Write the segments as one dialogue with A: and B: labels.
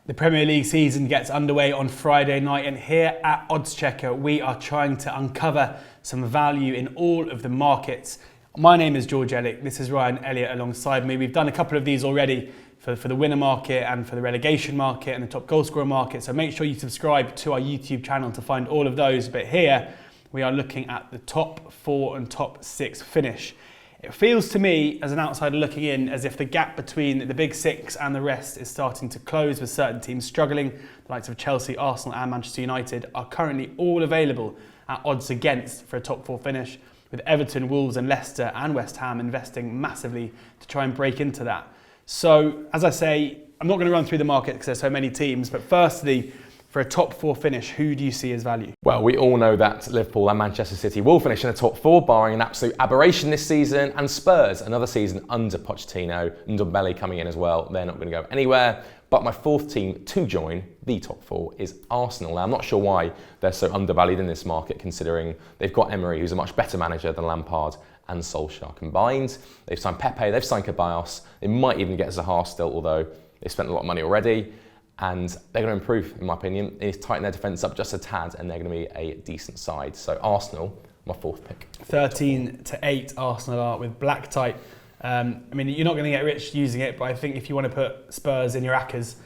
A: The Premier League season gets underway on Friday night, and here at Oddschecker we are trying to uncover some value in all of the markets. My name is George Ellick, this is Ryan Elliott alongside me. We've done a couple of these already for the winner market and for the relegation market and the top goal scorer market, so make sure you subscribe to our YouTube channel to find all of those. But here we are looking at the top 4 and top 6 finish. It feels to me, as an outsider looking in, as if the gap between the big 6 and the rest is starting to close, with certain teams struggling. The likes of Chelsea, Arsenal and Manchester United are currently all available at odds against for a top 4 finish, with Everton, Wolves and Leicester and West Ham investing massively to try and break into that. So, as I say, I'm not going to run through the market because there's so many teams, but firstly, for a top 4 finish, who do you see as value?
B: Well, we all know that Liverpool and Manchester City will finish in the top 4, barring an absolute aberration this season, and Spurs, another season under Pochettino, Ndombele coming in as well. They're not going to go anywhere. But my 4th team to join the top 4 is Arsenal. Now, I'm not sure why they're so undervalued in this market, considering they've got Emery, who's a much better manager than Lampard and Solskjaer combined. They've signed Pepe, they've signed Ceballos. They might even get Zaha still, although they've spent a lot of money already. And they're going to improve, in my opinion. They need to tighten their defence up just a tad, and they're going to be a decent side. So Arsenal, my 4th pick.
A: 13 to 8 Arsenal are with black type. I mean, you're not going to get rich using it, but I think if you want to put Spurs in your ACCAs,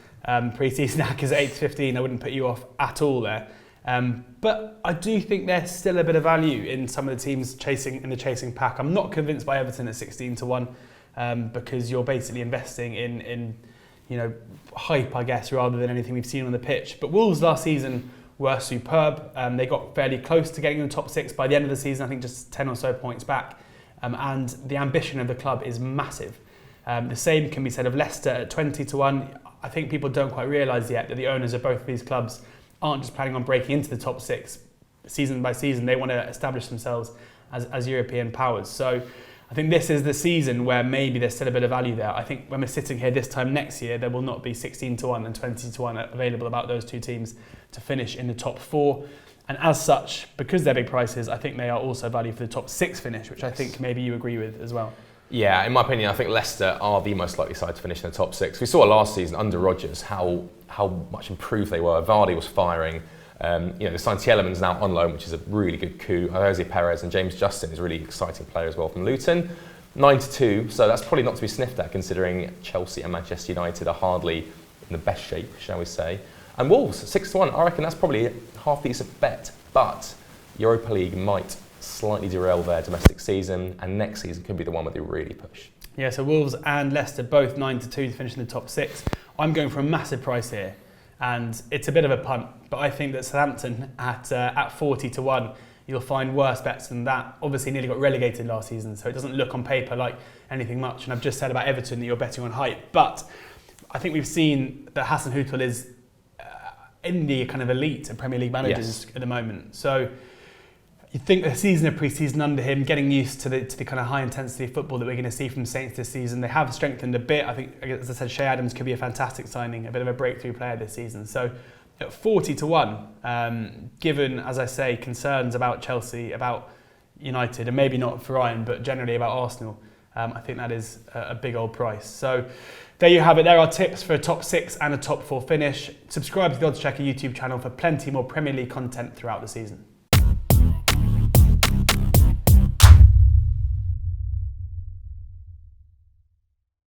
A: pre-season ACCAs 8 to 15, I wouldn't put you off at all there. But I do think there's still a bit of value in some of the teams in the chasing pack. I'm not convinced by Everton at 16 to 1, because you're basically investing in hype, I guess, rather than anything we've seen on the pitch. But Wolves last season were superb. They got fairly close to getting in the top 6 by the end of the season, I think just 10 or so points back. And the ambition of the club is massive. The same can be said of Leicester at 20 to 1. I think people don't quite realise yet that the owners of both of these clubs aren't just planning on breaking into the top 6 season by season. They want to establish themselves as European powers. So I think this is the season where maybe there's still a bit of value there. I think when we're sitting here this time next year, there will not be 16 to 1 and 20 to 1 available about those two teams to finish in the top 4. And as such, because they're big prices, I think they are also value for the top 6 finish, which I think maybe you agree with as well.
B: Yeah, in my opinion, I think Leicester are the most likely side to finish in the top 6. We saw last season under Rodgers how much improved they were. Vardy was firing. They signed Tielemans now on loan, which is a really good coup. Jose Perez and James Justin is a really exciting player as well from Luton. 9 to 2, so that's probably not to be sniffed at, considering Chelsea and Manchester United are hardly in the best shape, shall we say. And Wolves, 6 to 1. I reckon that's probably a half-decent bet, but Europa League might slightly derail their domestic season, and next season could be the one where they really push.
A: Yeah, so Wolves and Leicester both 9 to 2 to finish in the top 6. I'm going for a massive price here, and it's a bit of a punt, but I think that Southampton at 40 to 1, you'll find worse bets than that. Obviously nearly got relegated last season, so it doesn't look on paper like anything much, and I've just said about Everton that you're betting on hype, but I think we've seen that Hassan Hutel is in the kind of elite of Premier League managers at the moment. So you think a season of pre-season under him, getting used to the kind of high intensity football that we're going to see from Saints this season. They have strengthened a bit. I think, as I said, Shea Adams could be a fantastic signing, a bit of a breakthrough player this season. So at 40 to 1, given, as I say, concerns about Chelsea, about United, and maybe not for Ryan, but generally about Arsenal, I think that is a big old price. So there you have it. There are tips for a top 6 and a top 4 finish. Subscribe to the Oddschecker YouTube channel for plenty more Premier League content throughout the season.